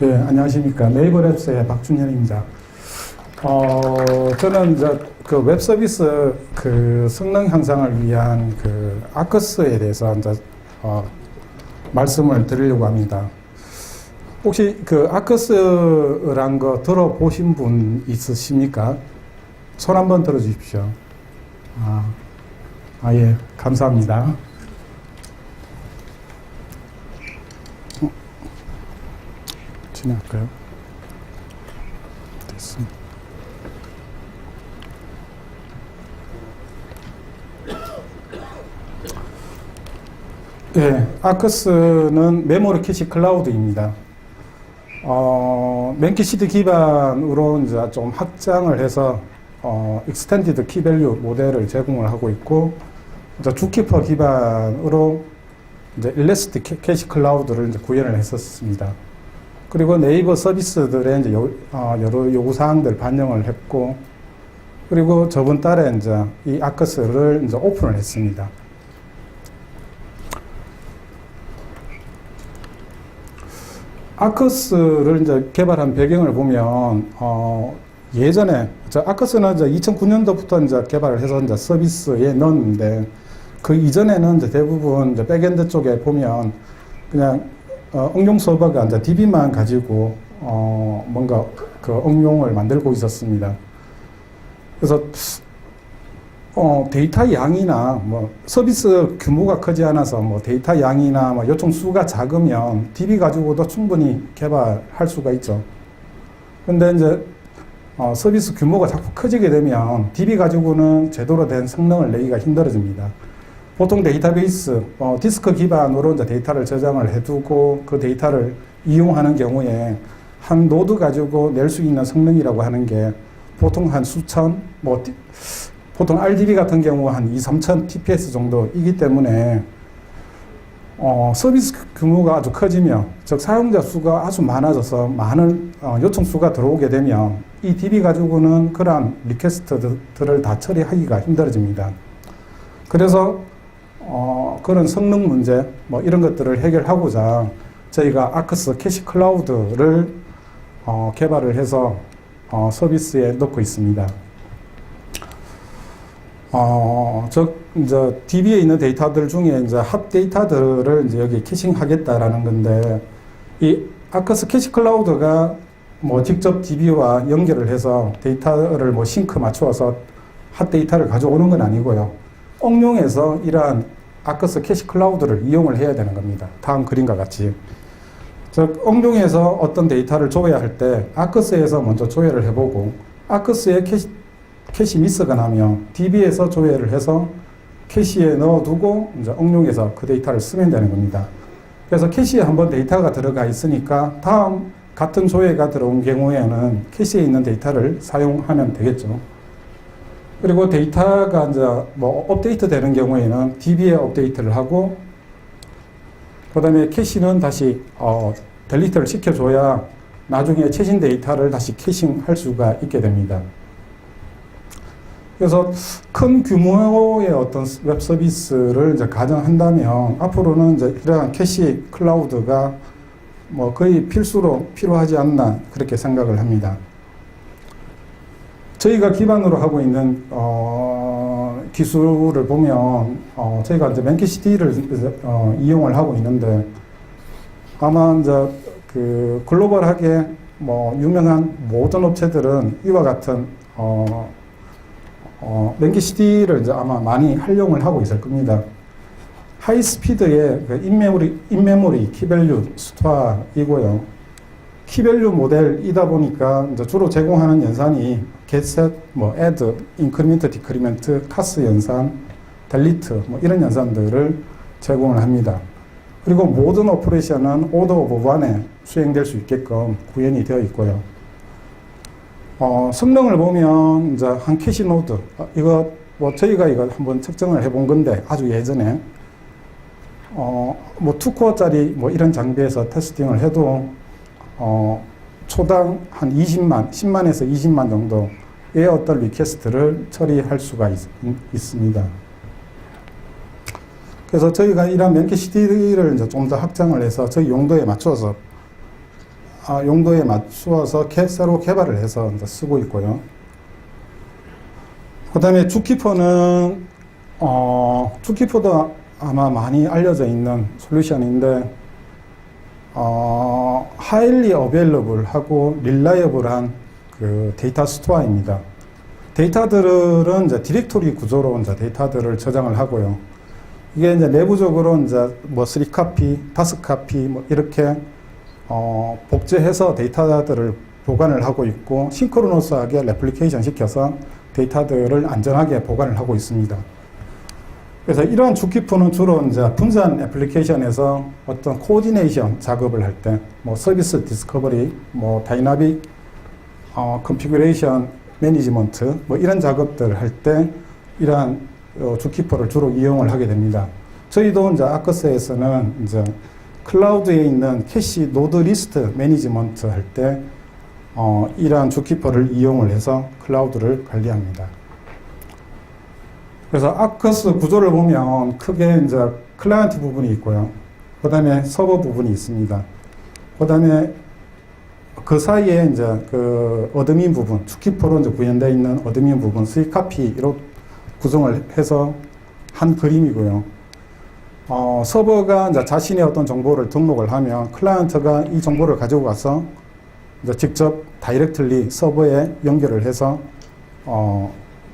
예, 안녕하십니까. 네이버랩스의 박준현입니다. 저는 이제 그 웹 서비스 그 성능 향상을 위한 그 아크스에 대해서 이제 말씀을 드리려고 합니다. 혹시 그 아크스란 거 들어보신 분 있으십니까? 손 한번 들어 주십시오. 예, 감사합니다. 진행할까요? 됐습니다. 예, 아크스는 메모리 캐시 클라우드입니다. 맨키시드 기반으로 이제 좀 확장을 해서 익스텐디드 키밸류 모델을 제공을 하고 있고, 이제 주키퍼 기반으로 이제 일래스틱 캐시 클라우드를 이제 구현을 했었습니다. 그리고 네이버 서비스들의 이제 여러 요구사항들 반영을 했고, 그리고 저번 달에 이제 이 아크스를 이제 오픈을 했습니다. 아크스를 이제 개발한 배경을 보면, 예전에, 아크스는 이제 2009년도부터 이제 개발을 해서 이제 서비스에 넣었는데, 그 이전에는 이제 대부분 이제 백엔드 쪽에 보면 그냥 응용 서버가 이제 DB만 가지고 뭔가 그 응용을 만들고 있었습니다. 그래서 데이터 양이나 뭐 서비스 규모가 크지 않아서 뭐 데이터 양이나 뭐 요청 수가 작으면 DB 가지고도 충분히 개발할 수가 있죠. 근데 이제 서비스 규모가 자꾸 커지게 되면 DB 가지고는 제대로 된 성능을 내기가 힘들어집니다. 보통 데이터베이스, 디스크 기반으로 이제 데이터를 저장을 해두고 그 데이터를 이용하는 경우에 한 노드 가지고 낼 수 있는 성능이라고 하는 게 보통 한 수천, 보통 RDB 같은 경우 한 2, 3천 TPS 정도이기 때문에 서비스 규모가 아주 커지면, 즉 사용자 수가 아주 많아져서 많은 요청 수가 들어오게 되면 이 DB 가지고는 그러한 리퀘스트들을 다 처리하기가 힘들어집니다. 그래서 그런 성능 문제, 뭐 이런 것들을 해결하고자 저희가 아크스 캐시 클라우드를 개발을 해서 서비스에 넣고 있습니다. 이제 DB에 있는 데이터들 중에 이제 핫 데이터들을 이제 여기 캐싱하겠다라는 건데, 이 아크스 캐시 클라우드가 뭐 직접 DB와 연결을 해서 데이터를 뭐 싱크 맞추어서 핫 데이터를 가져오는 건 아니고요. 응용해서 이러한 아크스 캐시 클라우드를 이용을 해야 되는 겁니다. 다음 그림과 같이. 즉, 응용해서 어떤 데이터를 조회할 때 아크스에서 먼저 조회를 해보고, 아크스에 캐시 미스가 나면 DB에서 조회를 해서 캐시에 넣어두고 이제 응용해서 그 데이터를 쓰면 되는 겁니다. 그래서 캐시에 한번 데이터가 들어가 있으니까 다음 같은 조회가 들어온 경우에는 캐시에 있는 데이터를 사용하면 되겠죠. 그리고 데이터가 이제 뭐 업데이트 되는 경우에는 DB에 업데이트를 하고, 그 다음에 캐시는 다시 델리트를 시켜줘야 나중에 최신 데이터를 다시 캐싱할 수가 있게 됩니다. 그래서 큰 규모의 어떤 웹 서비스를 이제 가정한다면 앞으로는 이제 이러한 캐시 클라우드가 뭐 거의 필수로 필요하지 않나 그렇게 생각을 합니다. 저희가 기반으로 하고 있는 기술을 보면 저희가 이제 맨키시티를 이용을 하고 있는데, 아마 이제 그 글로벌하게 뭐 유명한 모든 업체들은 이와 같은 맨키시티를 이제 아마 많이 활용을 하고 있을 겁니다. 하이스피드의 그 인메모리 키밸류 스토어이고요. 키밸류 모델이다 보니까 이제 주로 제공하는 연산이 getset, 뭐 add, increment, decrement, 카스 연산, delete 뭐 이런 연산들을 제공을 합니다. 그리고 모든 오퍼레이션은 order of one에 수행될 수 있게끔 구현이 되어 있고요. 성능을 보면 이제 한 캐시 노드, 이거 뭐 저희가 이거 한번 측정을 해본 건데 아주 예전에 뭐 2코어짜리 뭐 이런 장비에서 테스팅을 해도 초당 한 10만에서 20만 정도의 어떤 리퀘스트를 처리할 수가 있습니다. 그래서 저희가 이런 맨키시티를 이제 좀 더 확장을 해서 저희 용도에 맞춰서 용도에 맞추어서 새로 개발을 해서 이제 쓰고 있고요. 그 다음에 주키퍼는, 주키퍼도 아마 많이 알려져 있는 솔루션인데, highly available 하고 reliable한 그 데이터 스토어입니다. 데이터들은 이제 디렉토리 구조로 이제 데이터들을 저장을 하고요. 이게 이제 내부적으로 이제 뭐 3카피, 5카피 뭐 이렇게 복제해서 데이터들을 보관을 하고 있고 싱크로너스하게 레플리케이션 시켜서 데이터들을 안전하게 보관을 하고 있습니다. 그래서 이러한 주키퍼는 주로 이제 분산 애플리케이션에서 어떤 코디네이션 작업을 할 때, 뭐 서비스 디스커버리, 뭐 다이나믹 컨피규레이션 매니지먼트, 뭐 이런 작업들을 할 때 이러한 주키퍼를 주로 이용을 하게 됩니다. 저희도 이제 아커스에서는 이제 클라우드에 있는 캐시 노드 리스트 매니지먼트 할 때 이러한 주키퍼를 이용을 해서 클라우드를 관리합니다. 그래서 아커스 구조를 보면 크게 이제 클라이언트 부분이 있고요. 그 다음에 서버 부분이 있습니다. 그 다음에 그 사이에 이제 그 어드민 부분, 주키퍼로 이제 구현되어 있는 어드민 부분, 3카피로 구성을 해서 한 그림이고요. 서버가 이제 자신의 어떤 정보를 등록을 하면 클라이언트가 이 정보를 가지고 가서 이제 직접 다이렉트리 서버에 연결을 해서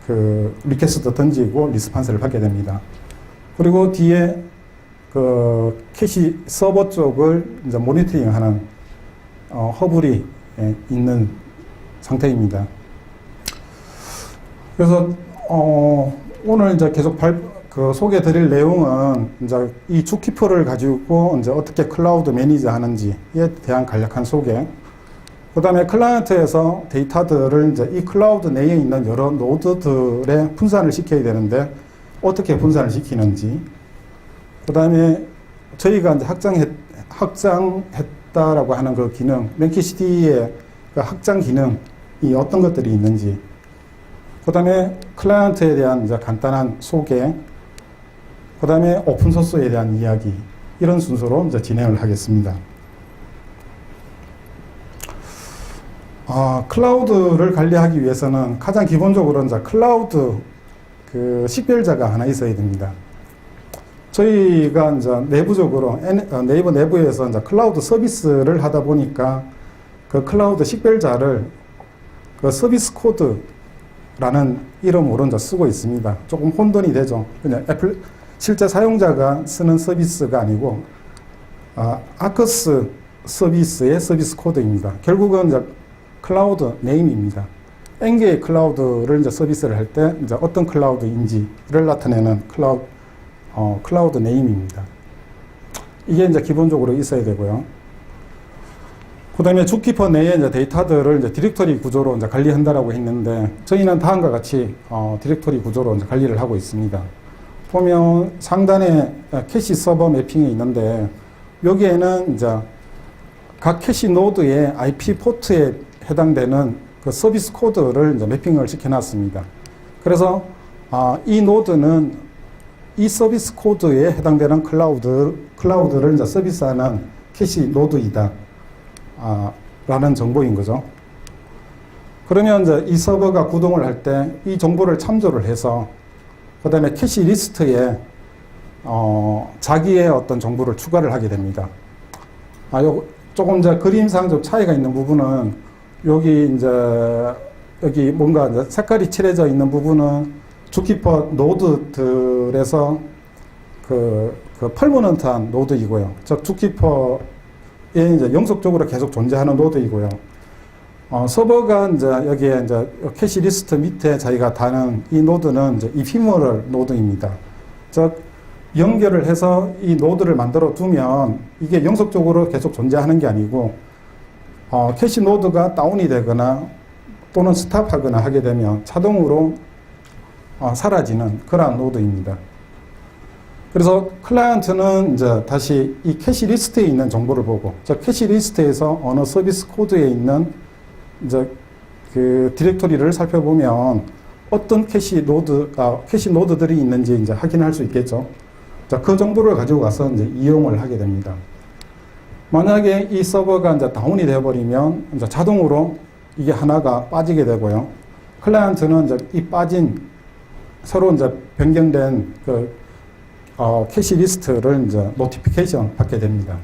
그 리퀘스트 던지고 리스판스를 받게 됩니다. 그리고 뒤에 그 캐시 서버 쪽을 이제 모니터링하는 허블이 있는 상태입니다. 그래서 오늘 이제 계속 소개해 드릴 내용은 이제 이 주키퍼를 가지고 이제 어떻게 클라우드 매니저 하는지에 대한 간략한 소개. 그 다음에 클라이언트에서 데이터들을 이제 이 클라우드 내에 있는 여러 노드들에 분산을 시켜야 되는데 어떻게 분산을 시키는지. 그 다음에 저희가 이제 확장했다라고 하는 그 기능, 맨키시티의 그 확장 기능이 어떤 것들이 있는지. 그 다음에 클라이언트에 대한 이제 간단한 소개. 그 다음에 오픈소스에 대한 이야기. 이런 순서로 이제 진행을 하겠습니다. 클라우드를 관리하기 위해서는 가장 기본적으로 이제 클라우드 그 식별자가 하나 있어야 됩니다. 저희가 이제 내부적으로 네이버 내부에서 이제 클라우드 서비스를 하다 보니까 그 클라우드 식별자를 그 서비스 코드라는 이름으로 이제 쓰고 있습니다. 조금 혼돈이 되죠. 그냥 실제 사용자가 쓰는 서비스가 아니고 아커스 서비스의 서비스 코드입니다. 결국은 이제 클라우드 네임입니다. N개의 클라우드를 이제 서비스를 할 때 이제 어떤 클라우드인지를 나타내는 클라우드 네임입니다. 이게 이제 기본적으로 있어야 되고요. 그 다음에 주키퍼 내에 이제 데이터들을 이제 디렉토리 구조로 이제 관리한다라고 했는데 저희는 다음과 같이 디렉토리 구조로 이제 관리를 하고 있습니다. 보면 상단에 캐시 서버 매핑이 있는데 여기에는 이제 각 캐시 노드의 IP 포트에 해당되는 그 서비스 코드를 이제 매핑을 시켜놨습니다. 그래서 이 노드는 이 서비스 코드에 해당되는 클라우드를 이제 서비스하는 캐시 노드이다. 라는 정보인 거죠. 그러면 이제 이 서버가 구동을 할 때 이 정보를 참조를 해서 그 다음에 캐시 리스트에 자기의 어떤 정보를 추가를 하게 됩니다. 조금 이제 그림상 좀 차이가 있는 부분은 여기 뭔가 이제 색깔이 칠해져 있는 부분은 주키퍼 노드들에서 그 퍼머넌트한 노드이고요. 즉 주키퍼에 이제 영속적으로 계속 존재하는 노드이고요. 서버가 이제 여기에 이제 캐시 리스트 밑에 자기가 다는 이 노드는 이제 이피머럴 노드입니다. 즉 연결을 해서 이 노드를 만들어 두면 이게 영속적으로 계속 존재하는 게 아니고 캐시 노드가 다운이 되거나 또는 스탑하거나 하게 되면 자동으로 사라지는 그러한 노드입니다. 그래서 클라이언트는 이제 다시 이 캐시 리스트에 있는 정보를 보고, 저 캐시 리스트에서 어느 서비스 코드에 있는 이제 그 디렉토리를 살펴보면 어떤 캐시 노드들이 있는지 이제 확인할 수 있겠죠. 자, 그 정보를 가지고 가서 이제 이용을 하게 됩니다. 만약에 이 서버가 이제 다운이 되어버리면 이제 자동으로 이게 하나가 빠지게 되고요. 클라이언트는 이제 이 빠진 새로 이제 변경된 그 캐시 리스트를 이제 노티피케이션 받게 됩니다.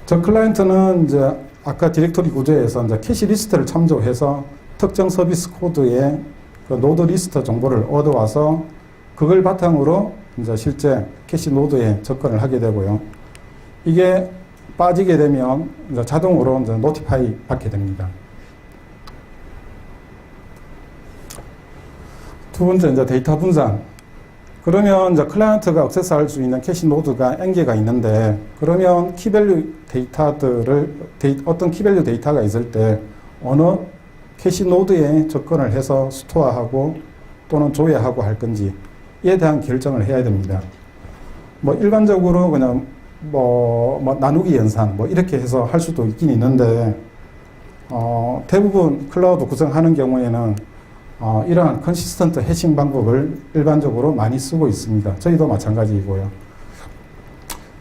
저 클라이언트는 이제 아까 디렉토리 구조에서 이제 캐시 리스트를 참조해서 특정 서비스 코드의 그 노드 리스트 정보를 얻어와서 그걸 바탕으로 이제 실제 캐시 노드에 접근을 하게 되고요. 이게 빠지게 되면 이제 자동으로 이제 노티파이 받게 됩니다. 두 번째 이제 데이터 분산. 그러면 이제 클라이언트가 액세스할 수 있는 캐시 노드가 N개가 있는데, 그러면 키밸류 데이터들을 어떤 키밸류 데이터가 있을 때 어느 캐시 노드에 접근을 해서 스토어하고 또는 조회하고 할 건지에 대한 결정을 해야 됩니다. 뭐 일반적으로 그냥 뭐 나누기 연산 뭐 이렇게 해서 할 수도 있긴 있는데, 대부분 클라우드 구성하는 경우에는 이러한 컨시스턴트 해싱 방법을 일반적으로 많이 쓰고 있습니다. 저희도 마찬가지이고요.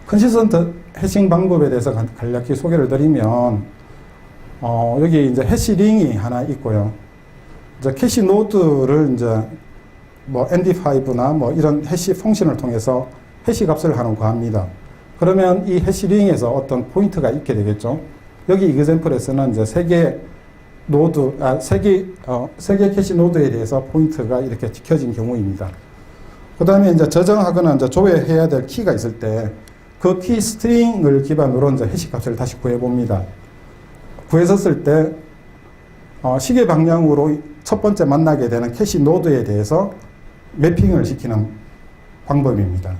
컨시스턴트 해싱 방법에 대해서 간략히 소개를 드리면, 여기 이제 해시링이 하나 있고요. 이제 캐시 노드를 이제 뭐 MD5나 뭐 이런 해시 펑션을 통해서 해시 값을 하나 구합니다. 그러면 이 해시링에서 어떤 포인트가 있게 되겠죠. 여기 이그젬플에서는 이제 세 개 캐시 노드에 대해서 포인트가 이렇게 지켜진 경우입니다. 그 다음에 이제 저장하거나 이제 조회해야 될 키가 있을 때 그 키 스트링을 기반으로 이제 해시 값을 다시 구해봅니다. 구했었을 때, 시계 방향으로 첫 번째 만나게 되는 캐시 노드에 대해서 매핑을 시키는 방법입니다.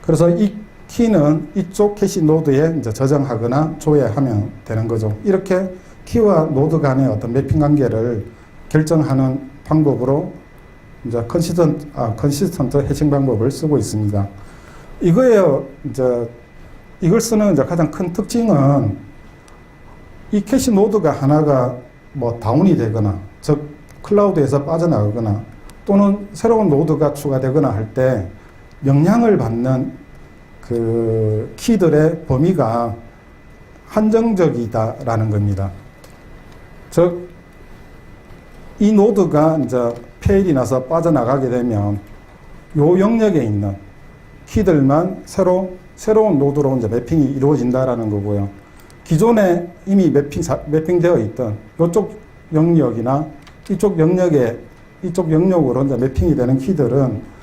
그래서 이 키는 이쪽 캐시 노드에 이제 저장하거나 조회하면 되는 거죠. 이렇게 키와 노드 간의 어떤 매핑 관계를 결정하는 방법으로 이제 컨시스턴트 해싱 방법을 쓰고 있습니다. 이거예요. 이제 이걸 쓰는 이제 가장 큰 특징은 이 캐시 노드가 하나가 뭐 다운이 되거나, 즉 클라우드에서 빠져나가거나 또는 새로운 노드가 추가되거나 할 때 영향을 받는 그 키들의 범위가 한정적이다라는 겁니다. 즉, 이 노드가 이제 페일이 나서 빠져나가게 되면 요 영역에 있는 키들만 새로운 노드로 이제 매핑이 이루어진다라는 거고요. 기존에 이미 매핑되어 있던 이쪽 영역이나 이쪽 영역으로 이제 매핑이 되는 키들은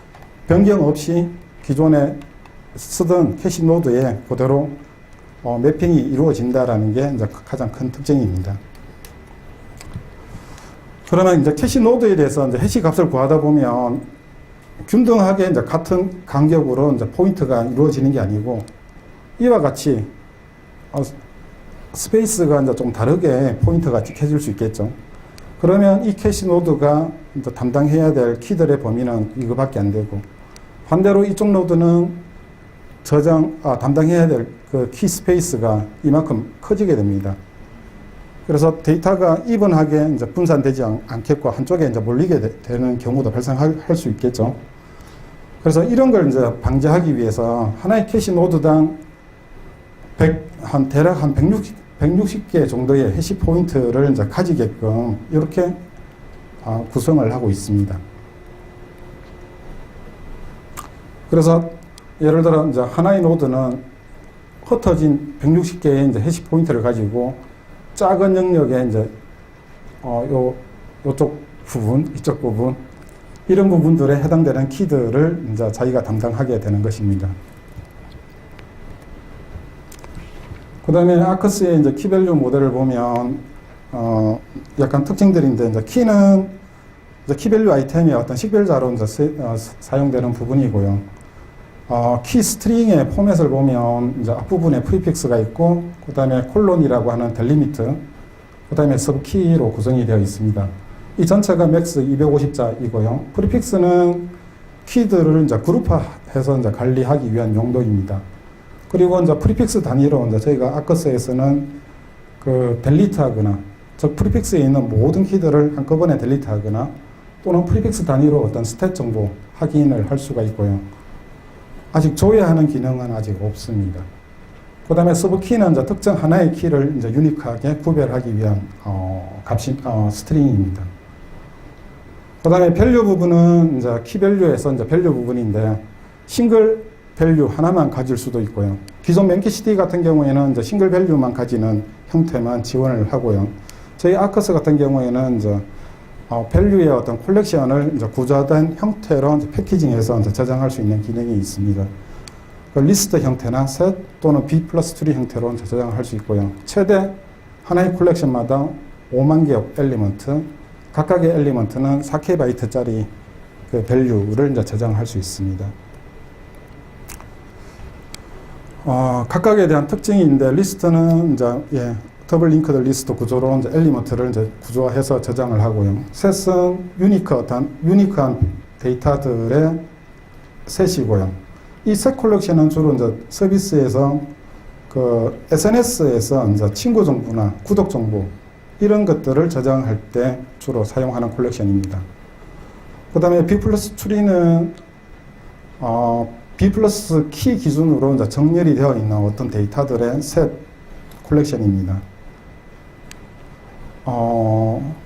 변경 없이 기존에 쓰던 캐시 노드에 그대로 매핑이 이루어진다라는 게 이제 가장 큰 특징입니다. 그러면 이제 캐시 노드에 대해서 이제 해시 값을 구하다 보면 균등하게 이제 같은 간격으로 이제 포인트가 이루어지는 게 아니고, 이와 같이 스페이스가 이제 좀 다르게 포인트가 찍혀질 수 있겠죠. 그러면 이 캐시 노드가 이제 담당해야 될 키들의 범위는 이거밖에 안 되고, 반대로 이쪽 노드는 담당해야 될 그 키 스페이스가 이만큼 커지게 됩니다. 그래서 데이터가 이분하게 이제 분산되지 않겠고 한쪽에 이제 몰리게 되는 경우도 발생할 수 있겠죠. 그래서 이런 걸 이제 방지하기 위해서 하나의 캐시 노드당 대략 한 160개 정도의 해시 포인트를 이제 가지게끔 이렇게 구성을 하고 있습니다. 그래서 예를 들어 이제 하나의 노드는 흩어진 160개의 이제 해시 포인트를 가지고 작은 영역에 이제 요쪽 부분, 이쪽 부분, 이런 부분들에 해당되는 키들을 이제 자기가 담당하게 되는 것입니다. 그 다음에 아크스의 이제 키밸류 모델을 보면, 약간 특징들인데, 이제 키는 이제 키밸류 아이템의 어떤 식별자로 이제 사용되는 부분이고요. 키 스트링의 포맷을 보면 이제 앞부분에 프리픽스가 있고, 그 다음에 콜론이라고 하는 델리미트, 그 다음에 서브키로 구성이 되어 있습니다. 이 전체가 맥스 250자이고요. 프리픽스는 키들을 이제 그룹화해서 이제 관리하기 위한 용도입니다. 그리고 이제 프리픽스 단위로 이제 저희가 아크스에서는 그 델리트하거나, 즉 프리픽스에 있는 모든 키들을 한꺼번에 델리트하거나 또는 프리픽스 단위로 어떤 스탯 정보 확인을 할 수가 있고요. 아직 조회하는 기능은 아직 없습니다. 그 다음에 서브 키는 이제 특정 하나의 키를 이제 유니크하게 구별하기 위한 스트링입니다. 그 다음에 밸류 부분은 이제 키 밸류에서 이제 밸류 부분인데 싱글 밸류 하나만 가질 수도 있고요. 기존 맨키시티 같은 경우에는 이제 싱글 밸류만 가지는 형태만 지원을 하고요. 저희 아크스 같은 경우에는 이제 밸류의 어떤 콜렉션을 이제 구조화된 형태로 이제 패키징해서 이제 저장할 수 있는 기능이 있습니다. 그 리스트 형태나 셋 또는 B 플러스 트리 형태로 이제 저장할 수 있고요. 최대 하나의 콜렉션마다 5만 개의 엘리먼트, 각각의 엘리먼트는 4K짜리 그 밸류를 이제 저장할 수 있습니다. 각각에 대한 특징인데 리스트는 이제 더블 링크드 리스트 구조로 이제 엘리먼트를 이제 구조화해서 저장을 하고요. 셋은 유니크한 데이터들의 셋이고요. 이 셋 콜렉션은 주로 이제 서비스에서 그 SNS에서 이제 친구 정보나 구독 정보 이런 것들을 저장할 때 주로 사용하는 콜렉션입니다. 그 다음에 B 플러스 트리는 B 플러스 키 기준으로 이제 정렬이 되어 있는 어떤 데이터들의 셋 콜렉션입니다.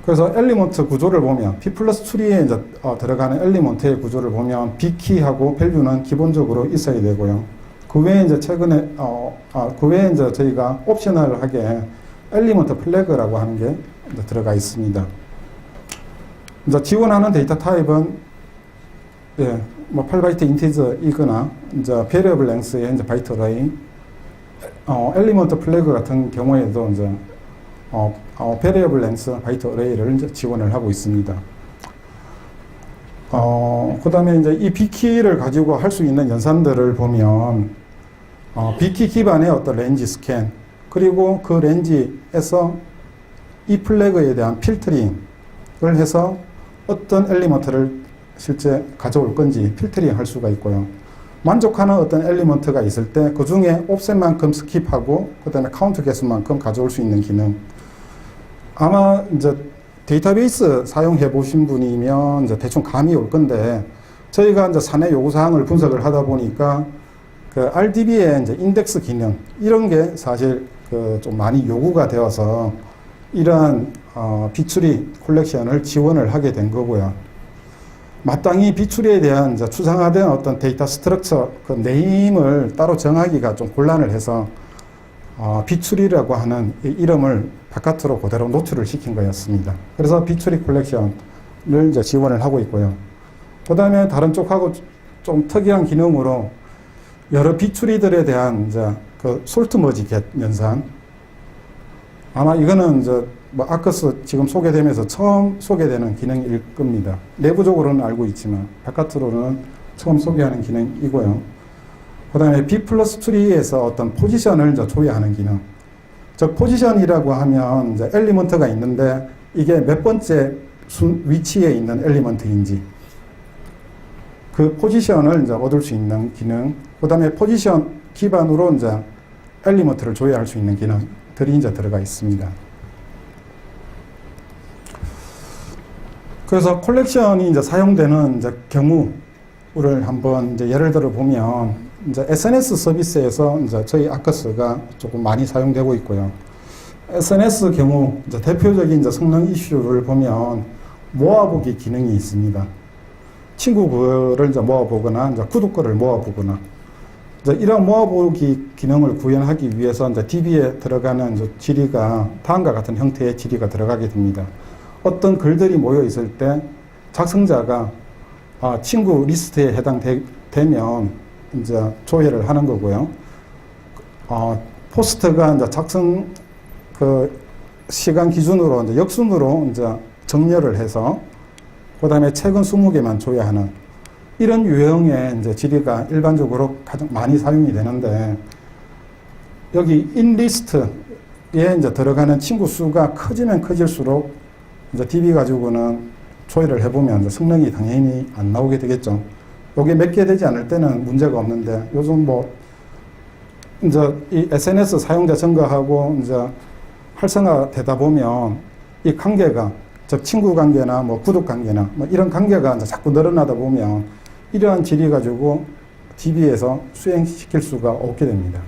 그래서 엘리먼트 구조를 보면 B 플러스 트리에 이제 들어가는 엘리먼트의 구조를 보면 B 키하고 밸류는 기본적으로 있어야 되고요. 그 외에 이제 그 외에 이제 저희가 옵셔널하게 엘리먼트 플래그라고 하는 게 이제 들어가 있습니다. 이제 지원하는 데이터 타입은 뭐 8바이트 인티저이거나 이제 베리어블 랭스의 이제 바이트 어레이, 엘리먼트 플래그 같은 경우에도 이제 베리어블 랭스 바이트 어레이를 이제 지원을 하고 있습니다. 그 다음에 이제 이 B키를 가지고 할 수 있는 연산들을 보면, B키 기반의 어떤 렌지 스캔, 그리고 그 렌지에서 이 플래그에 대한 필터링을 해서 어떤 엘리먼트를 실제 가져올 건지 필터링 할 수가 있고요. 만족하는 어떤 엘리먼트가 있을 때 그 중에 옵셋만큼 스킵하고 그 다음에 카운트 개수만큼 가져올 수 있는 기능. 아마 이제 데이터베이스 사용해 보신 분이면 이제 대충 감이 올 건데 저희가 이제 사내 요구사항을 분석을 하다 보니까 그 RDB의 이제 인덱스 기능 이런 게 사실 그 좀 많이 요구가 되어서 이러한 비추리 콜렉션을 지원을 하게 된 거고요. 마땅히 비추리에 대한 이제 추상화된 어떤 데이터 스트럭처 그 네임을 따로 정하기가 좀 곤란을 해서 비추리라고 하는 이 이름을 바깥으로 그대로 노출을 시킨 거였습니다. 그래서 비추리 콜렉션을 이제 지원을 하고 있고요. 그 다음에 다른 쪽하고 좀 특이한 기능으로 여러 비추리들에 대한 이제 그 솔트 머지 겟 연산. 아마 이거는 이제 뭐 아크스 지금 소개되면서 처음 소개되는 기능일 겁니다. 내부적으로는 알고 있지만 바깥으로는 처음 소개하는 기능이고요. 그 다음에 B 플러스 트리에서 어떤 포지션을 이제 조회하는 기능. 즉 포지션이라고 하면 이제 엘리먼트가 있는데 이게 몇 번째 위치에 있는 엘리먼트인지 그 포지션을 이제 얻을 수 있는 기능. 그 다음에 포지션 기반으로 이제 엘리먼트를 조회할 수 있는 기능들이 이제 들어가 있습니다. 그래서 콜렉션이 이제 사용되는 이제 경우를 한번 이제 예를 들어 보면 이제 SNS 서비스에서 이제 저희 아크스가 조금 많이 사용되고 있고요. SNS 경우 이제 대표적인 이제 성능 이슈를 보면 모아보기 기능이 있습니다. 친구 글을 이제 모아보거나 이제 구독 글을 모아보거나 이제 이런 모아보기 기능을 구현하기 위해서 이제 DB에 들어가는 이제 지리가 다음과 같은 형태의 지리가 들어가게 됩니다. 어떤 글들이 모여 있을 때 작성자가 친구 리스트에 해당되면 이제 조회를 하는 거고요. 포스트가 이제 작성 그 시간 기준으로 이제 역순으로 이제 정렬을 해서 그 다음에 최근 20개만 조회하는 이런 유형의 이제 지리가 일반적으로 가장 많이 사용이 되는데 여기 인리스트에 이제 들어가는 친구 수가 커지면 커질수록 이제 DB 가지고는 조회를 해보면 이제 성능이 당연히 안 나오게 되겠죠. 요게 몇 개 되지 않을 때는 문제가 없는데 요즘 뭐 이제 이 SNS 사용자 증가하고 이제 활성화되다 보면 이 관계가 즉 친구 관계나 뭐 구독 관계나 뭐 이런 관계가 이제 자꾸 늘어나다 보면 이러한 질이 가지고 DB에서 수행시킬 수가 없게 됩니다.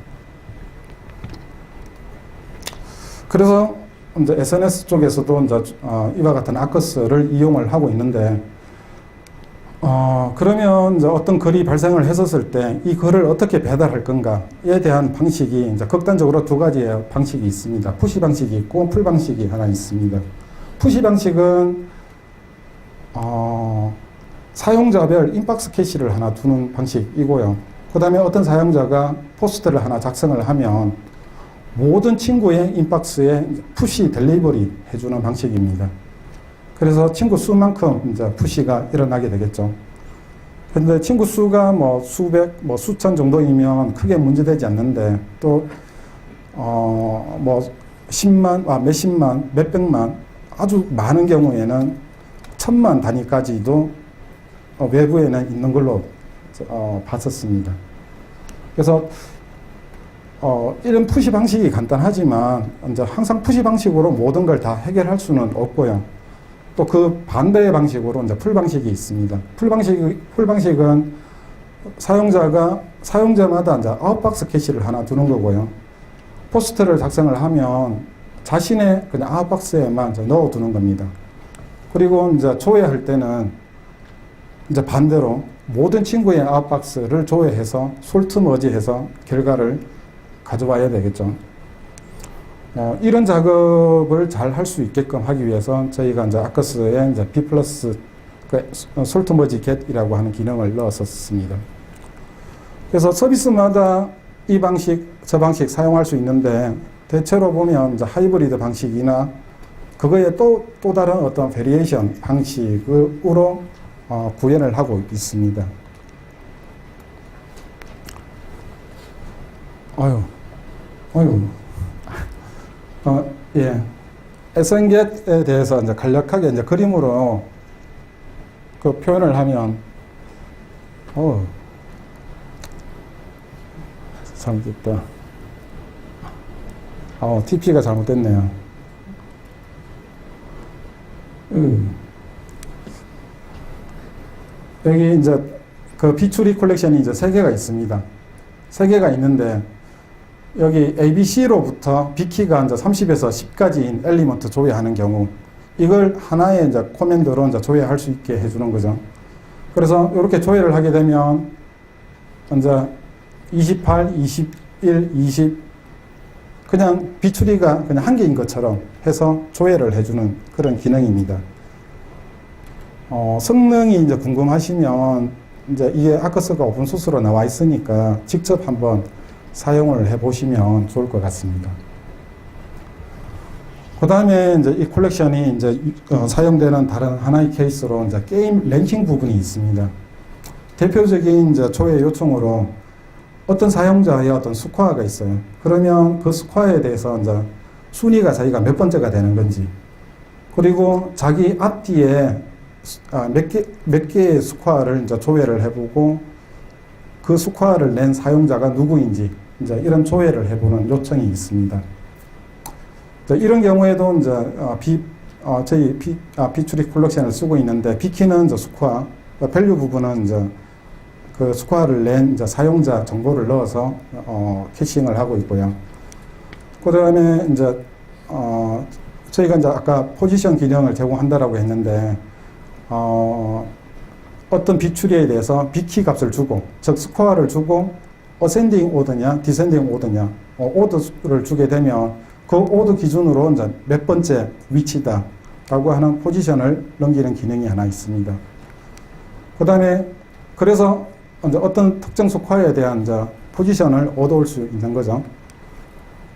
그래서 이제 SNS 쪽에서도 이제 이와 같은 아커스를 이용을 하고 있는데, 그러면 이제 어떤 글이 발생을 했었을 때 이 글을 어떻게 배달할 건가에 대한 방식이 이제 극단적으로 두 가지의 방식이 있습니다. 푸시 방식이 있고 풀 방식이 하나 있습니다. 푸시 방식은 사용자별 인박스 캐시를 하나 두는 방식이고요. 그 다음에 어떤 사용자가 포스트를 하나 작성을 하면 모든 친구의 인박스에 푸시 델리버리 해주는 방식입니다. 그래서 친구 수만큼 이제 푸시가 일어나게 되겠죠. 근데 친구 수가 뭐 수백, 뭐 수천 정도이면 크게 문제되지 않는데 또, 뭐 10만, 몇십만, 몇백만 아주 많은 경우에는 천만 단위까지도 외부에는 있는 걸로 봤었습니다. 그래서 이런 푸시 방식이 간단하지만 이제 항상 푸시 방식으로 모든 걸 다 해결할 수는 없고요. 또 그 반대의 방식으로 이제 풀 방식이 있습니다. 풀 방식은 사용자마다 이제 아웃박스 캐시를 하나 두는 거고요. 포스트를 작성을 하면 자신의 그냥 아웃박스에만 이제 넣어 두는 겁니다. 그리고 이제 조회할 때는 이제 반대로 모든 친구의 아웃박스를 조회해서 솔트 머지해서 결과를 가져와야 되겠죠. 이런 작업을 잘 할 수 있게끔 하기 위해서 저희가 이제 아커스에 이제 B 플러스 솔트 머지 겟이라고 하는 기능을 넣었었습니다. 그래서 서비스마다 이 방식, 저 방식 사용할 수 있는데 대체로 보면 이제 하이브리드 방식이나 그거에 또 다른 어떤 베리에이션 방식으로 구현을 하고 있습니다. 예. SNGet에 대해서 이제 간략하게 이제 그림으로 그 표현을 하면, 잘못됐다. TP가 잘못됐네요. 여기 이제 그 비추리 컬렉션이 이제 3개가 있습니다. 3개가 있는데, 여기 ABC로부터 B키가 이제 30에서 10까지인 엘리먼트 조회하는 경우, 이걸 하나의 이제 코맨드로 이제 조회할 수 있게 해주는 거죠. 그래서 이렇게 조회를 하게 되면, 이제 28, 21, 20, 그냥 비추리가 그냥 한 개인 것처럼 해서 조회를 해주는 그런 기능입니다. 성능이 이제 궁금하시면, 이제 이게 아커스가 오픈소스로 나와 있으니까 직접 한번 사용을 해보시면 좋을 것 같습니다. 그 다음에 이제 이 콜렉션이 이제 사용되는 다른 하나의 케이스로 이제 게임 랭킹 부분이 있습니다. 대표적인 이제 조회 요청으로 어떤 사용자의 어떤 스코어가 있어요. 그러면 그 스코어에 대해서 이제 순위가 자기가 몇 번째가 되는 건지, 그리고 자기 앞뒤에 몇 개의 스코어를 이제 조회를 해보고 그 스코어를 낸 사용자가 누구인지 이제 이런 조회를 해보는 요청이 있습니다. 이런 경우에도 이제 저희 비추리 콜렉션을 쓰고 있는데, B키는 이제 스코어, 밸류 부분은 이제 그 스코어를 낸 이제 사용자 정보를 넣어서 캐싱을 하고 있고요. 그 다음에 이제 저희가 이제 아까 포지션 기능을 제공한다라고 했는데, 어떤 비추리에 대해서 B키 값을 주고, 즉 스코어를 주고 어센딩 오더냐 디센딩 오더냐 오더를 주게 되면 그 오더 기준으로 이제 몇 번째 위치다 라고 하는 포지션을 넘기는 기능이 하나 있습니다. 그 다음에 그래서 이제 어떤 특정 스코어에 대한 이제 포지션을 얻어올 수 있는 거죠.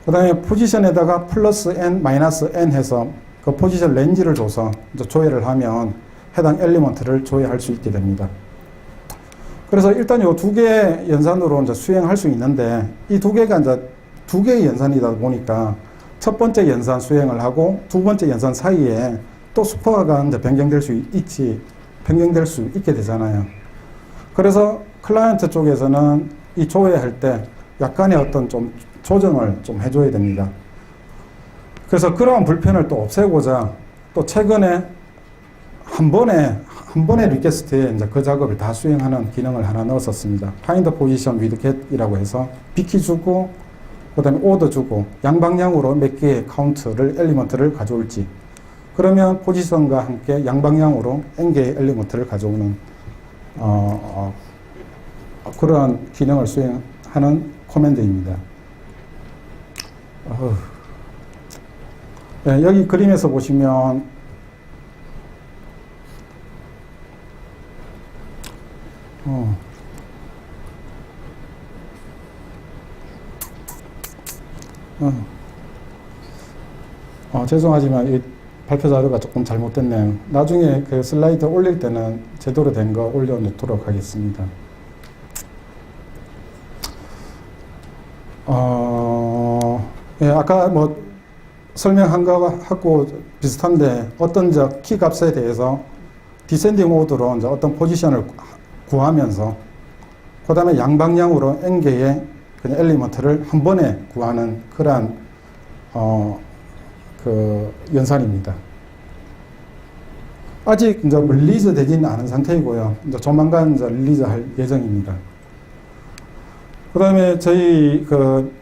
그 다음에 포지션에다가 플러스 n 마이너스 n 해서 그 포지션 렌즈를 줘서 이제 조회를 하면 해당 엘리먼트를 조회할 수 있게 됩니다. 그래서 일단 이 2개의 연산으로 이제 수행할 수 있는데, 이 2개가 이제 2개의 연산이다 보니까 첫 번째 연산 수행을 하고 두 번째 연산 사이에 또 스코어가 이제 변경될 수 있게 되잖아요. 그래서 클라이언트 쪽에서는 이 조회할 때 약간의 어떤 좀 조정을 좀 해줘야 됩니다. 그래서 그러한 불편을 또 없애고자 또 최근에 한 번에 리퀘스트에 이제 그 작업을 다 수행하는 기능을 하나 넣었었습니다. Find Position with Get이라고 해서 빅키 주고, 그 다음에 오더 주고, 양방향으로 몇 개의 카운트를, 엘리먼트를 가져올지. 그러면 포지션과 함께 양방향으로 n 개의 엘리먼트를 가져오는, 그러한 기능을 수행하는 코맨드입니다. 네, 여기 그림에서 보시면, 죄송하지만 이 발표 자료가 조금 잘못됐네요. 나중에 그 슬라이드 올릴 때는 제대로 된 거 올려놓도록 하겠습니다. 예, 아까 뭐 설명한 거하고 비슷한데 어떤 키 값에 대해서 디센딩 오더로 이제 어떤 포지션을 구하면서 그 다음에 양방향으로 n 개의 그냥 엘리먼트를 한 번에 구하는 그러한 그 연산입니다. 아직 이제 릴리즈 되지는 않은 상태이고요. 이제 조만간 이제 릴리즈 할 예정입니다. 그 다음에 저희 그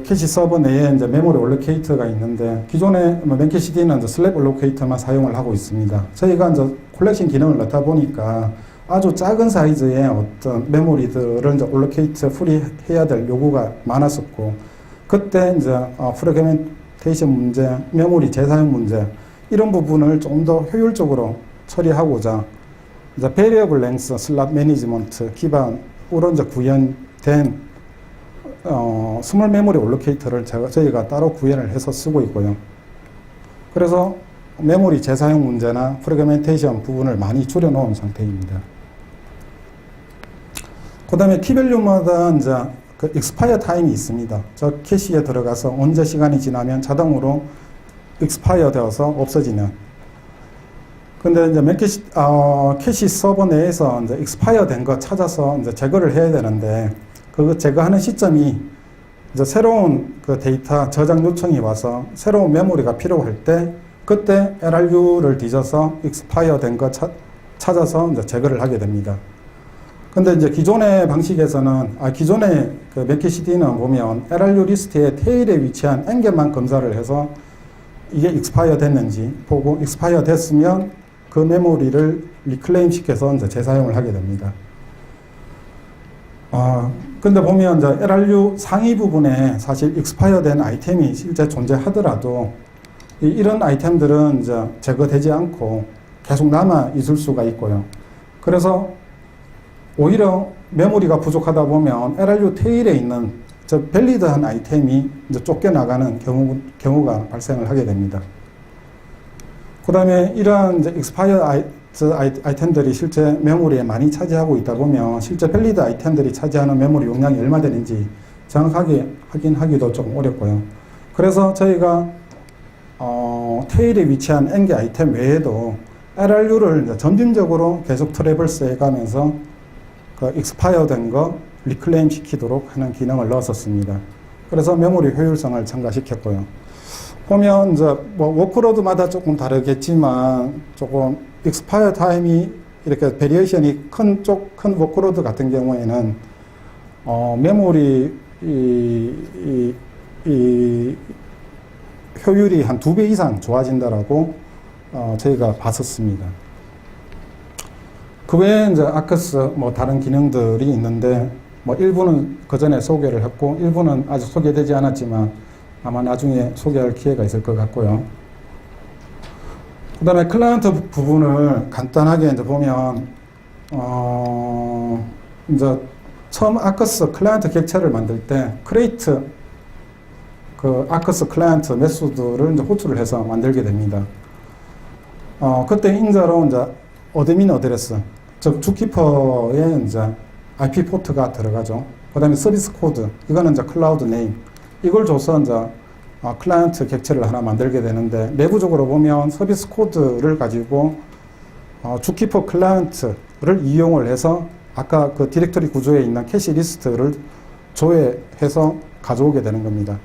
캐시 서버 내에 이제 메모리 올로케이터가 있는데 기존에 맨캐시디는 슬랩 올로케이터만 사용을 하고 있습니다. 저희가 이제 콜렉션 기능을 넣다 보니까 아주 작은 사이즈의 어떤 메모리들을 이제 올로케이터 풀이해야 될 요구가 많았었고, 그때 이제 프래그멘테이션 문제, 메모리 재사용 문제, 이런 부분을 좀 더 효율적으로 처리하고자 이제 베리어블 랭스 슬롯 매니지먼트 기반으로 이제 구현된 스몰 메모리 올로케이터를 저희가 따로 구현을 해서 쓰고 있고요. 그래서 메모리 재사용 문제나 프래그멘테이션 부분을 많이 줄여놓은 상태입니다. 그 다음에 키밸류마다 이제 그 익스파이어 타임이 있습니다. 저 캐시에 들어가서 언제 시간이 지나면 자동으로 익스파이어 되어서 없어지는. 근데 이제 캐시 서버 내에서 이제 익스파이어 된 거 찾아서 이제 제거를 해야 되는데, 그 제거하는 시점이 이제 새로운 그 데이터 저장 요청이 와서 새로운 메모리가 필요할 때, 그때 LRU를 뒤져서 익스파이어 된 거 찾아서 이제 제거를 하게 됩니다. 근데 이제 기존의 방식에서는, 기존의 그 맨캐시디는 보면 LRU 리스트의 테일에 위치한 n개만 검사를 해서 이게 익스파이어 됐는지 보고, 익스파이어 됐으면 그 메모리를 리클레임 시켜서 이제 재사용을 하게 됩니다. 근데 보면 이제 LRU 상위 부분에 사실 익스파이어 된 아이템이 실제 존재하더라도 이런 아이템들은 이제 제거되지 않고 계속 남아 있을 수가 있고요. 그래서 오히려 메모리가 부족하다 보면 LRU 테일에 있는 저 밸리드한 아이템이 이제 쫓겨나가는 경우가 발생을 하게 됩니다. 그 다음에 이러한 이제 익스파이어 아이템들이 실제 메모리에 많이 차지하고 있다 보면 실제 밸리드 아이템들이 차지하는 메모리 용량이 얼마 되는지 정확하게 확인하기도 조금 어렵고요. 그래서 저희가 테일에 위치한 n개 아이템 외에도 LRU를 이제 점진적으로 계속 트래버스 해가면서 그 익스파이어 된 거 리클레임 시키도록 하는 기능을 넣었었습니다. 그래서 메모리 효율성을 증가시켰고요. 보면 이제 뭐 워크로드마다 조금 다르겠지만 조금 익스파이어 타임이 이렇게 베리에이션이 큰 워크로드 같은 경우에는 메모리 효율이 한 2배 이상 좋아진다라고 저희가 봤었습니다. 그 외에 이제 아크스 뭐 다른 기능들이 있는데 뭐 일부는 그 전에 소개를 했고 일부는 아직 소개되지 않았지만 아마 나중에 소개할 기회가 있을 것 같고요. 그 다음에 클라이언트 부분을 간단하게 이제 보면 이제 처음 아크스 클라이언트 객체를 만들 때 크레이트 그 아크스 클라이언트 메소드를 이제 호출을 해서 만들게 됩니다. 그때 인자로 이제 어드민 어드레스, 즉 주키퍼에 이제 IP 포트가 들어가죠. 그 다음에 서비스 코드, 이거는 이제 클라우드 네임, 이걸 줘서 이제 클라이언트 객체를 하나 만들게 되는데, 내부적으로 보면 서비스 코드를 가지고 주키퍼 클라이언트를 이용을 해서 아까 그 디렉터리 구조에 있는 캐시 리스트를 조회해서 가져오게 되는 겁니다.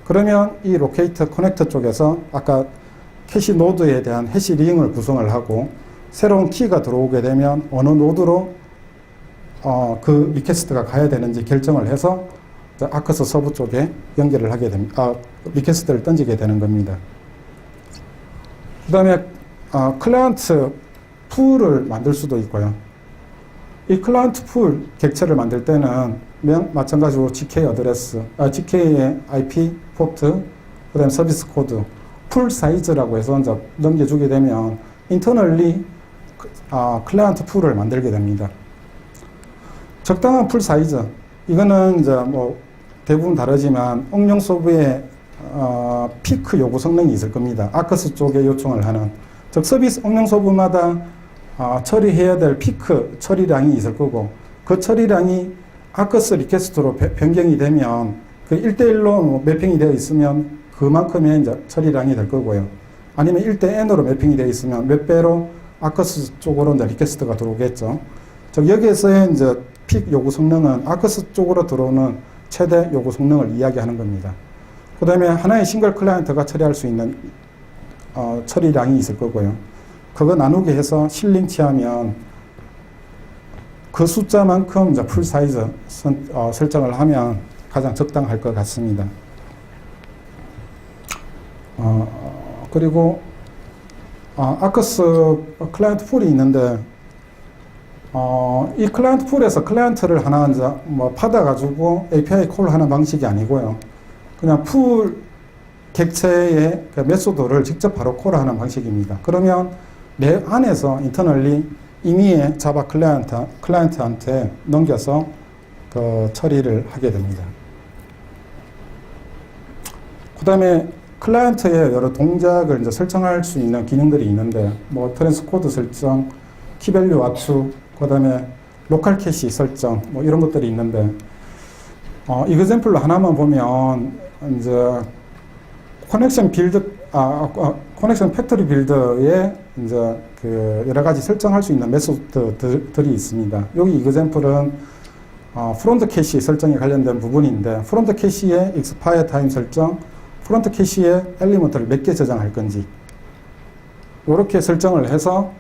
그러면 이 로케이터 커넥터 쪽에서 아까 캐시 노드에 대한 해시링을 구성을 하고 새로운 키가 들어오게 되면 어느 노드로 그 리퀘스트가 가야 되는지 결정을 해서 아크스 서버 쪽에 연결을 하게 됩니다. 리퀘스트를 던지게 되는 겁니다. 그 다음에 클라이언트 풀을 만들 수도 있고요. 이 클라이언트 풀 객체를 만들 때는 마찬가지로 GK 어드레스, GK의 IP 포트, 그 다음에 서비스 코드, 풀 사이즈라고 해서 이제 넘겨주게 되면 인터널리 클라이언트 풀을 만들게 됩니다. 적당한 풀 사이즈, 이거는 이제 뭐 대부분 다르지만 응용 서브에 피크 요구 성능이 있을 겁니다. 아크스 쪽에 요청을 하는, 즉 서비스 응용 서브마다 처리해야 될 피크 처리량이 있을 거고, 그 처리량이 아크스 리퀘스트로 변경이 되면 그 1대1로 매핑이 되어 있으면 그만큼의 이제 처리량이 될 거고요. 아니면 1대 n으로 매핑이 되어 있으면 몇 배로 아크스 쪽으로 이제 리퀘스트가 들어오겠죠. 즉 여기에서의 이제 픽 요구 성능은 아크스 쪽으로 들어오는 최대 요구 성능을 이야기하는 겁니다. 그 다음에 하나의 싱글 클라이언트가 처리할 수 있는 처리량이 있을 거고요. 그거 나누게 해서 실링치하면 그 숫자만큼 이제 풀 사이즈 설정을 하면 가장 적당할 것 같습니다. 그리고 아크스 클라이언트 풀이 있는데 이 클라이언트 풀에서 클라이언트를 하나 이제 뭐 받아가지고 API 콜하는 방식이 아니고요. 그냥 풀 객체의 그 메소드를 직접 바로 콜하는 방식입니다. 그러면 내 안에서 인터널리 임의의 자바 클라이언트한테 넘겨서 그 처리를 하게 됩니다. 그 다음에 클라이언트의 여러 동작을 이제 설정할 수 있는 기능들이 있는데, 뭐 트랜스코드 설정, 키밸류 압축, 그 다음에 로컬 캐시 설정, 뭐 이런 것들이 있는데, 이그젬플로 하나만 보면, 이제, 커넥션 빌드, 커넥션 팩토리 빌드에 이제 그 여러 가지 설정할 수 있는 메소드들이 있습니다. 여기 이그젬플은 프론트 캐시 설정에 관련된 부분인데, 프론트 캐시의 익스파이어 타임 설정, 프론트 캐시의 엘리먼트를 몇 개 저장할 건지, 이렇게 설정을 해서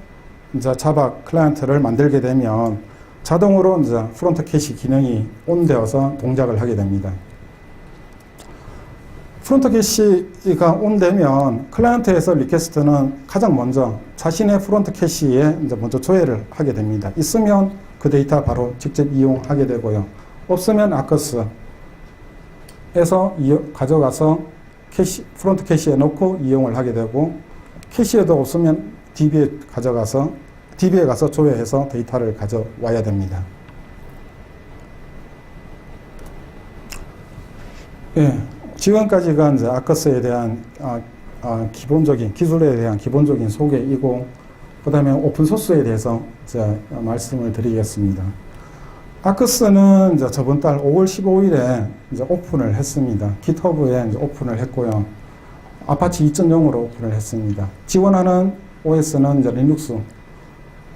이제 자바 클라이언트를 만들게 되면 자동으로 이제 프론트 캐시 기능이 온되어서 동작을 하게 됩니다. 프론트 캐시가 온되면 클라이언트에서 리퀘스트는 가장 먼저 자신의 프론트 캐시에 이제 먼저 조회를 하게 됩니다. 있으면 그 데이터 바로 직접 이용하게 되고요. 없으면 아크스에서 가져가서 프론트 캐시에 넣고 이용을 하게 되고, 캐시에도 없으면 DB에 가서 조회해서 데이터를 가져와야 됩니다. 예, 지금까지가 이제 아크스에 대한 기본적인 기술에 대한 기본적인 소개이고, 그 다음에 오픈소스에 대해서 이제 말씀을 드리겠습니다. 아크스는 이제 저번 달 5월 15일에 이제 오픈을 했습니다. GitHub에 이제 오픈을 했고요. 아파치 2.0으로 오픈을 했습니다. 지원하는 OS는 이제 리눅스,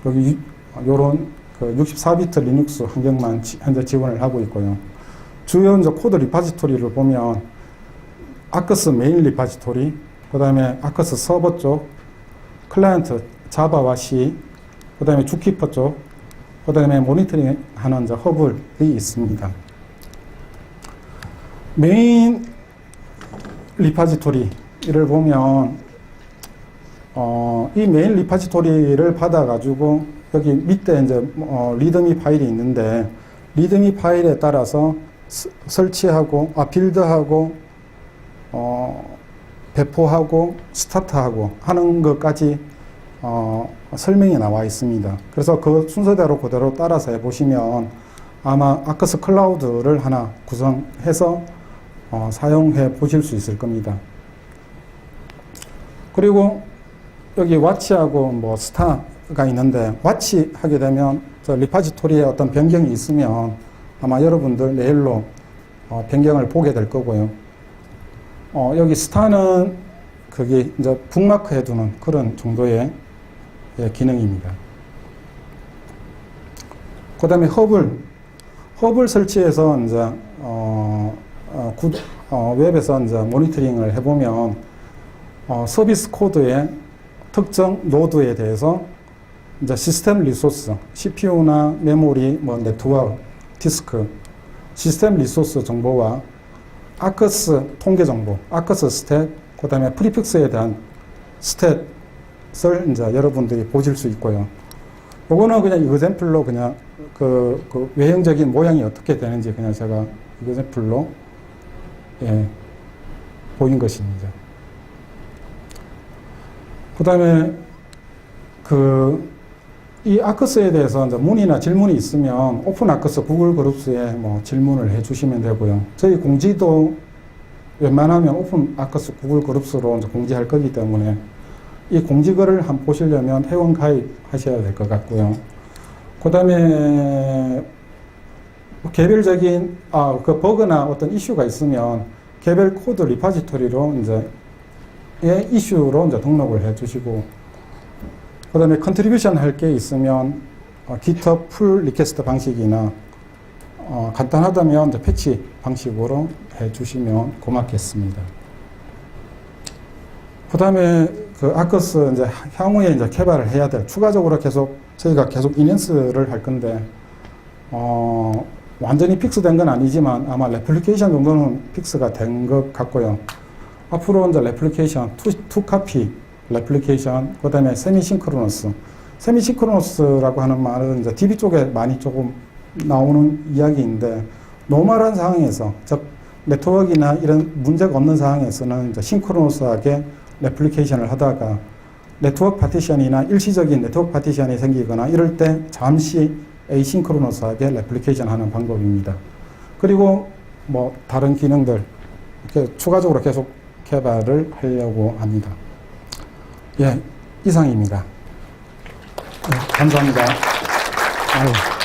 여기 요런 그 64비트 리눅스 환경만 현재 지원을 하고 있고요. 주요 이제 코드 리파지토리를 보면 아크스 메인 리파지토리, 그 다음에 아크스 서버 쪽, 클라이언트 자바와 C, 그 다음에 주키퍼 쪽, 그 다음에 모니터링 하는 허블이 있습니다. 메인 리파지토리를 보면, 이 메인 리파지토리를 받아가지고, 여기 밑에 이제, 리드미 파일이 있는데, 리드미 파일에 따라서 설치하고, 빌드하고, 배포하고, 스타트하고 하는 것까지 설명이 나와 있습니다. 그래서 그 순서대로 그대로 따라서 해보시면 아마 아크스 클라우드를 하나 구성해서 사용해 보실 수 있을 겁니다. 그리고 여기 와치하고 뭐 스타가 있는데, 와치 하게 되면 저 리파지토리에 어떤 변경이 있으면 아마 여러분들 내일로 변경을 보게 될 거고요. 여기 스타는 그게 이제 북마크 해두는 그런 정도의 기능입니다. 그 다음에 허블 설치해서 이제 웹에서 이제 모니터링을 해보면 서비스 코드의 특정 노드에 대해서 이제 시스템 리소스, CPU나 메모리, 뭐 네트워크, 디스크, 시스템 리소스 정보와 아크스 통계 정보, 아크스 스탯, 그 다음에 프리픽스에 대한 스탯을 이제 여러분들이 보실 수 있고요. 요거는 그냥 이그샘플로 그냥 그 외형적인 모양이 어떻게 되는지 그냥 제가 이그샘플로 예, 보인 것입니다. 그 다음에 이 아크스에 대해서 이제 문의나 질문이 있으면 오픈 아크스 구글 그룹스에 뭐 질문을 해 주시면 되고요. 저희 공지도 웬만하면 오픈 아크스 구글 그룹스로 이제 공지할 거기 때문에 이 공지글을 한번 보시려면 회원 가입하셔야 될 것 같고요. 그 다음에 개별적인 그 버그나 어떤 이슈가 있으면 개별 코드 리파지토리로 이제 이슈로 이제 등록을 해 주시고, 그 다음에 컨트리뷰션 할 게 있으면 GitHub 풀 리퀘스트 방식이나 간단하다면 이제 패치 방식으로 해 주시면 고맙겠습니다. 그 다음에 그 아크스 이제 향후에 이제 개발을 해야 될, 추가적으로 저희가 계속 인핸스를 할 건데, 완전히 픽스된 건 아니지만 아마 레플리케이션 정도는 픽스가 된 것 같고요. 앞으로 이제 레플리케이션, 투 카피 레플리케이션, 그 다음에 세미싱크로너스. 세미싱크로너스라고 하는 말은 이제 DB 쪽에 많이 조금 나오는 이야기인데, 노멀한 상황에서, 즉, 네트워크나 이런 문제가 없는 상황에서는 이제 싱크로너스하게 레플리케이션을 하다가 네트워크 파티션이나 일시적인 네트워크 파티션이 생기거나 이럴 때 잠시 에이싱크로너스하게 레플리케이션 하는 방법입니다. 그리고 뭐 다른 기능들 이렇게 추가적으로 계속 개발을 하려고 합니다. 예, 이상입니다. 네, 감사합니다. 아유.